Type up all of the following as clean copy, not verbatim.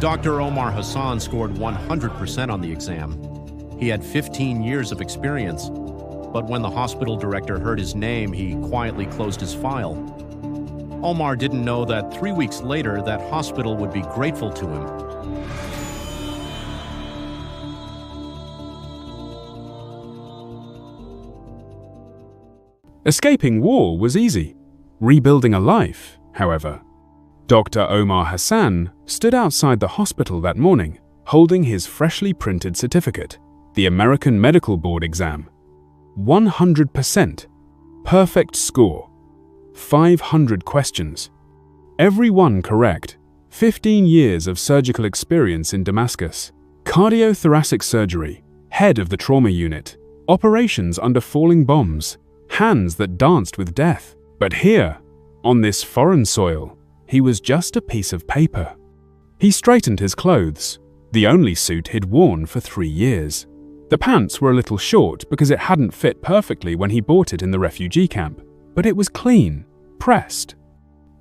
Dr. Omar Hassan scored 100% on the exam. He had 15 years of experience, but when the hospital director heard his name, he quietly closed his file. Omar didn't know that 3 weeks later, that hospital would be grateful to him. Escaping war was easy. Rebuilding a life, however. Dr. Omar Hassan stood outside the hospital that morning, holding his freshly printed certificate, the American Medical Board exam. 100%. Perfect score. 500 questions. Every one correct. 15 years of surgical experience in Damascus. Cardiothoracic surgery. Head of the trauma unit. Operations under falling bombs. Hands that danced with death. But here, on this foreign soil, he was just a piece of paper. He straightened his clothes, the only suit he'd worn for 3 years. The pants were a little short because it hadn't fit perfectly when he bought it in the refugee camp, but it was clean, pressed.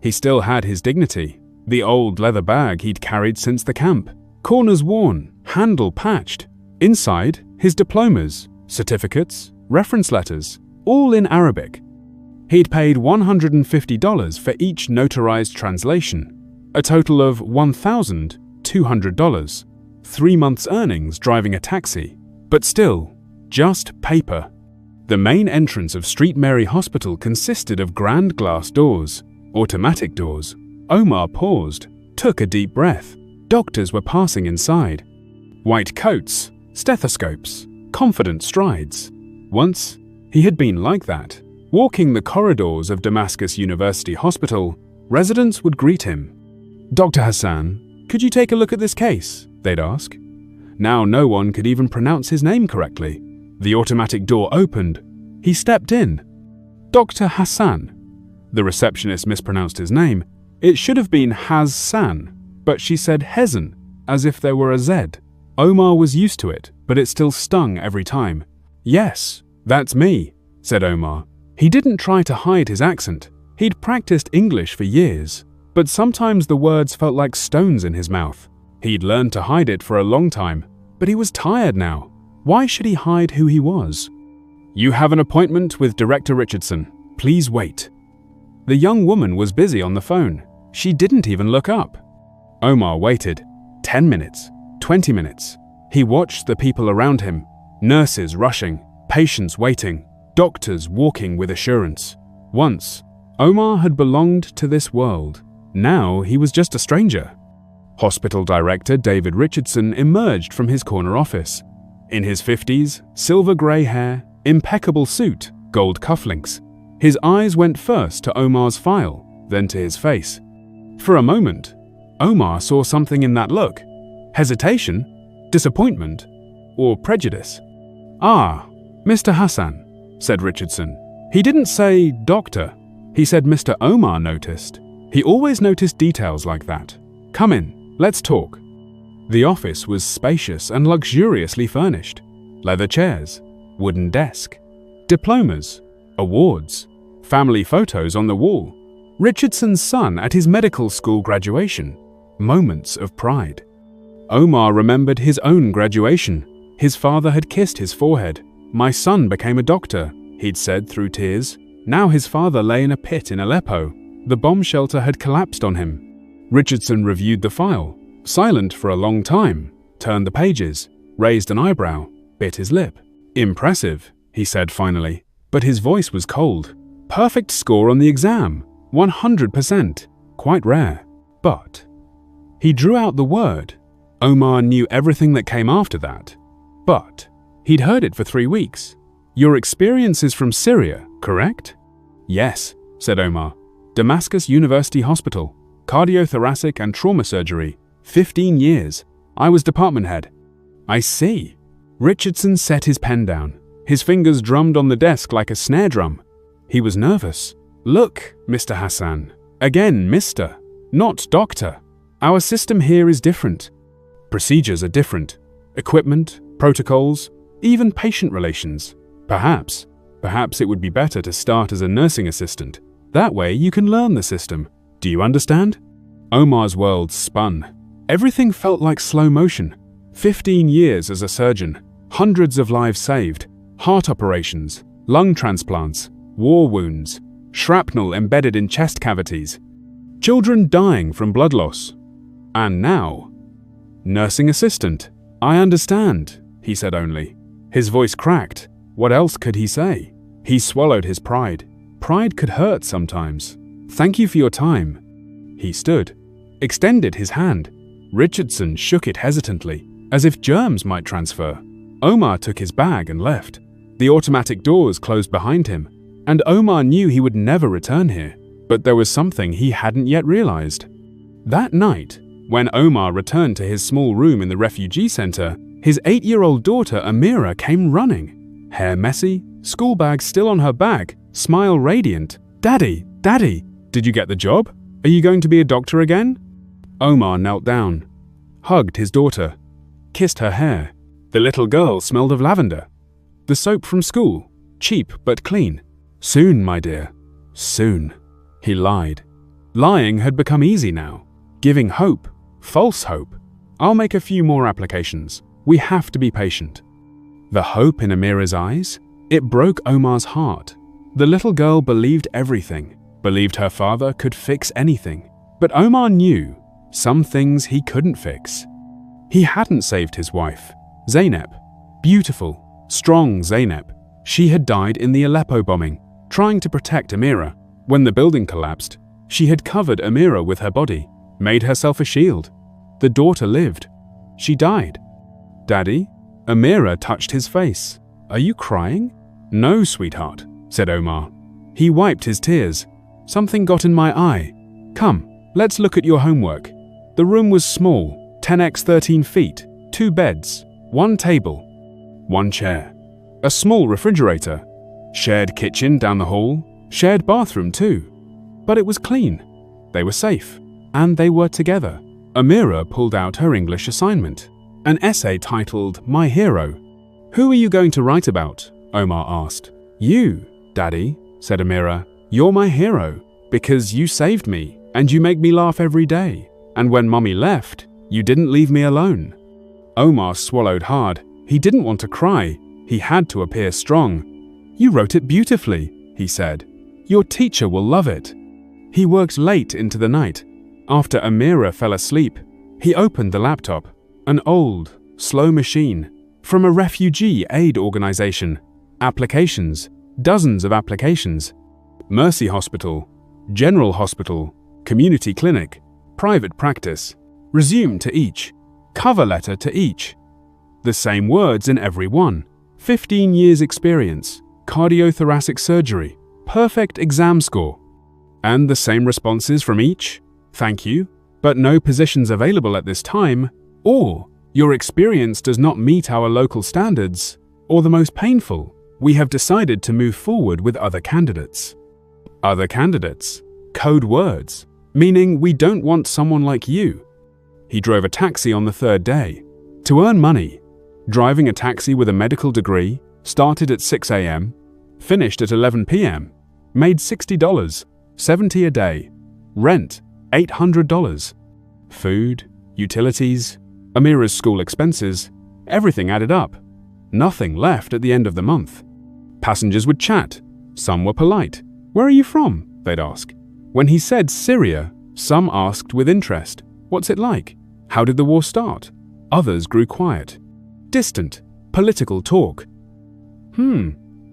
He still had his dignity, the old leather bag he'd carried since the camp, corners worn, handle patched. Inside, his diplomas, certificates, reference letters, all in Arabic. He'd paid $150 for each notarized translation, a total of $1,200, 3 months' earnings driving a taxi, but still, just paper. The main entrance of Street Mary Hospital consisted of grand glass doors, automatic doors. Omar paused, took a deep breath. Doctors were passing inside. White coats, stethoscopes, confident strides. Once, he had been like that. Walking the corridors of Damascus University Hospital, residents would greet him. "Dr. Hassan, could you take a look at this case?" they'd ask. Now no one could even pronounce his name correctly. The automatic door opened. He stepped in. "Dr. Hassan." The receptionist mispronounced his name. It should have been Hassan, but she said Hezan, as if there were a Z. Omar was used to it, but it still stung every time. "Yes, that's me," said Omar. He didn't try to hide his accent. He'd practiced English for years, but sometimes the words felt like stones in his mouth. He'd learned to hide it for a long time, but he was tired now. Why should he hide who he was? "You have an appointment with Director Richardson. Please wait." The young woman was busy on the phone. She didn't even look up. Omar waited. 10 minutes, 20 minutes. He watched the people around him. Nurses rushing, patients waiting. Doctors walking with assurance. Once, Omar had belonged to this world. Now he was just a stranger. Hospital Director David Richardson emerged from his corner office. In his 50s, silver grey hair, impeccable suit, gold cufflinks. His eyes went first to Omar's file, then to his face. For a moment, Omar saw something in that look. Hesitation, disappointment, or prejudice. "Ah, Mr. Hassan," said Richardson. He didn't say doctor. He said Mr. Omar noticed. He always noticed details like that. "Come in, let's talk." The office was spacious and luxuriously furnished. Leather chairs, wooden desk, diplomas, awards, family photos on the wall. Richardson's son at his medical school graduation. Moments of pride. Omar remembered his own graduation. His father had kissed his forehead. "My son became a doctor," he'd said through tears. Now his father lay in a pit in Aleppo. The bomb shelter had collapsed on him. Richardson reviewed the file, silent for a long time, turned the pages, raised an eyebrow, bit his lip. "Impressive," he said finally, but his voice was cold. "Perfect score on the exam, 100%, quite rare." But he drew out the word. Omar knew everything that came after that. But he'd heard it for 3 weeks. "Your experience is from Syria, correct?" "Yes," said Omar. "Damascus University Hospital, cardiothoracic and trauma surgery, 15 years. I was department head." "I see." Richardson set his pen down. His fingers drummed on the desk like a snare drum. He was nervous. "Look, Mr. Hassan. Again, Mr., not doctor. Our system here is different. Procedures are different. Equipment, protocols, even patient relations. Perhaps it would be better to start as a nursing assistant. That way you can learn the system. Do you understand?" Omar's world spun. Everything felt like slow motion. 15 years as a surgeon, hundreds of lives saved, heart operations, lung transplants, war wounds, shrapnel embedded in chest cavities, children dying from blood loss. And now, nursing assistant. I understand, he said only. His voice cracked. What else could he say? He swallowed his pride. Pride could hurt sometimes. Thank you for your time. He stood, extended his hand. Richardson shook it hesitantly, as if germs might transfer. Omar took his bag and left. The automatic doors closed behind him, and Omar knew he would never return here. But there was something he hadn't yet realized. That night, when Omar returned to his small room in the refugee center, his 8-year-old daughter Amira came running. Hair messy, school bag still on her back, smile radiant. Daddy, Daddy, did you get the job? Are you going to be a doctor again? Omar knelt down, hugged his daughter, kissed her hair. The little girl smelled of lavender. The soap from school, cheap but clean. Soon, my dear, soon. He lied. Lying had become easy now. Giving hope, false hope. I'll make a few more applications. We have to be patient. The hope in Amira's eyes? It broke Omar's heart. The little girl believed everything, believed her father could fix anything. But Omar knew some things he couldn't fix. He hadn't saved his wife, Zainab. Beautiful, strong Zainab. She had died in the Aleppo bombing, trying to protect Amira. When the building collapsed, she had covered Amira with her body, made herself a shield. The daughter lived. She died. Daddy? Amira touched his face. Are you crying? No, sweetheart, said Omar. He wiped his tears. Something got in my eye. Come, let's look at your homework. The room was small, 10x 13 feet, 2 beds, 1 table, 1 chair, a small refrigerator, shared kitchen down the hall, shared bathroom too. But it was clean. They were safe. And they were together. Amira pulled out her English assignment, an essay titled My Hero. Who are you going to write about? Omar asked. You, Daddy, said Amira. You're my hero, because you saved me, and you make me laugh every day. And when Mommy left, you didn't leave me alone. Omar swallowed hard. He didn't want to cry. He had to appear strong. You wrote it beautifully, he said. Your teacher will love it. He worked late into the night. After Amira fell asleep, he opened the laptop, an old, slow machine, from a refugee aid organization. Applications, dozens of applications. Mercy Hospital, General Hospital, Community Clinic, Private Practice. Resume to each. Cover letter to each. The same words in every one. 15 years experience, cardiothoracic surgery, perfect exam score. And the same responses from each. Thank you, but no positions available at this time, or your experience does not meet our local standards, or the most painful, we have decided to move forward with other candidates. Other candidates. Code words, meaning we don't want someone like you. He drove a taxi on the 3rd day. To earn money, driving a taxi with a medical degree, started at 6 a.m., finished at 11 p.m., made $60, $70 a day, rent, $800. Food, utilities, Amira's school expenses, everything added up. Nothing left at the end of the month. Passengers would chat. Some were polite. Where are you from? They'd ask. When he said Syria, some asked with interest. What's it like? How did the war start? Others grew quiet. Distant, political talk.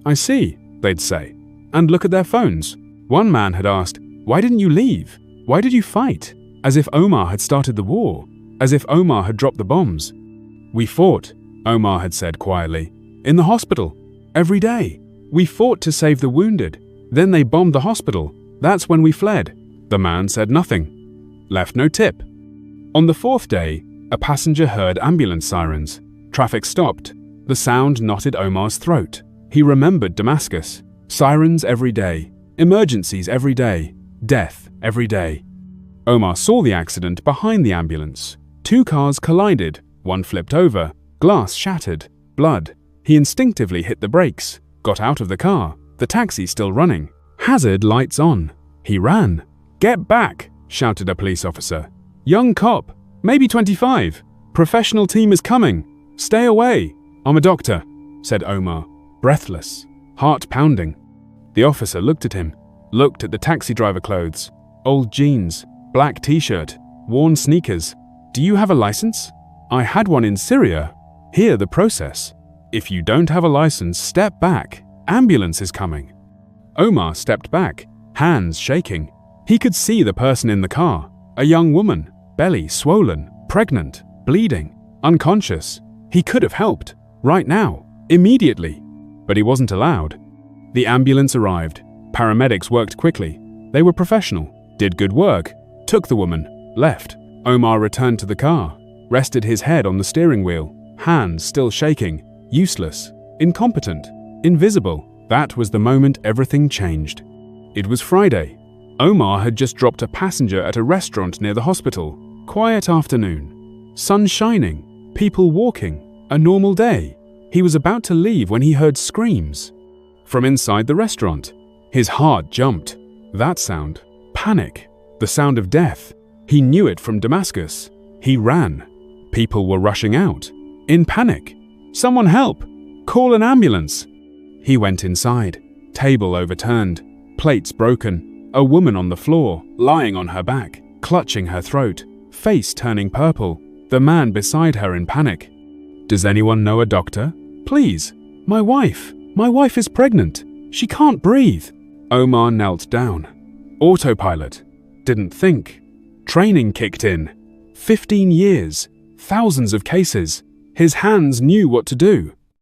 I see, they'd say, and look at their phones. One man had asked, why didn't you leave? Why did you fight? As if Omar had started the war, as if Omar had dropped the bombs. We fought, Omar had said quietly, in the hospital, every day. We fought to save the wounded. Then they bombed the hospital. That's when we fled. The man said nothing, left no tip. On the 4th day, a passenger heard ambulance sirens. Traffic stopped. The sound knotted Omar's throat. He remembered Damascus. Sirens every day. Emergencies every day. Death every day. Omar saw the accident behind the ambulance. 2 cars collided. One flipped over. Glass shattered. Blood. He instinctively hit the brakes. Got out of the car. The taxi still running. Hazard lights on. He ran. Get back, shouted a police officer. Young cop, Maybe 25. Professional team is coming. Stay away. I'm a doctor, said Omar, breathless, heart pounding. The officer looked at him, looked at the taxi driver clothes, old jeans, black t-shirt, worn sneakers. Do you have a license? I had one in Syria. Here the process. If you don't have a license, step back. Ambulance is coming. Omar stepped back, hands shaking. He could see the person in the car, a young woman, belly swollen, pregnant, bleeding, unconscious. He could have helped, right now, immediately, but he wasn't allowed. The ambulance arrived. Paramedics worked quickly. They were professional, did good work, took the woman, left. Omar returned to the car, rested his head on the steering wheel, hands still shaking, useless, incompetent, invisible. That was the moment everything changed. It was Friday. Omar had just dropped a passenger at a restaurant near the hospital. Quiet afternoon. Sun shining. People walking. A normal day. He was about to leave when he heard screams. From inside the restaurant. His heart jumped. That sound. Panic. The sound of death. He knew it from Damascus. He ran. People were rushing out. In panic. Someone help! Call an ambulance! He went inside. Table overturned. Plates broken. A woman on the floor, lying on her back, clutching her throat, face turning purple. The man beside her in panic. Does anyone know a doctor? Please. My wife is pregnant. She can't breathe. Omar knelt down. Autopilot. Didn't think. Training kicked in. 15 years. Thousands of cases. His hands knew what to do.